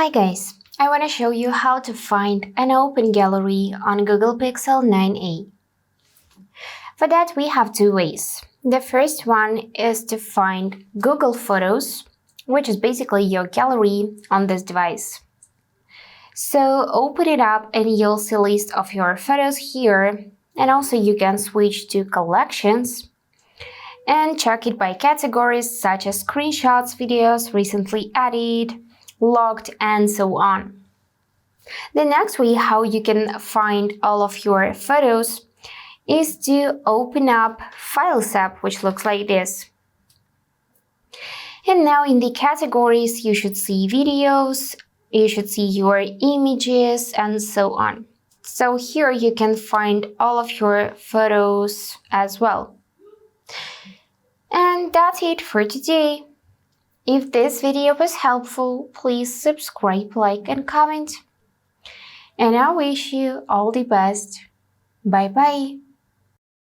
Hi guys, I want to show you how to find an open gallery on Google Pixel 9a. For that we have two ways. The first one is to find Google Photos, which is basically your gallery on this device. So open it up and you'll see a list of your photos here, and also you can switch to Collections and check it by categories such as screenshots, videos, recently added, logged, and so on. The next way how you can find all of your photos is to open up Files app, which looks like this. And now in the categories you should see videos, you should see your images, and so on. So here you can find all of your photos as well. And that's it for today. If this video was helpful, please subscribe, like, and comment. And I wish you all the best. Bye bye.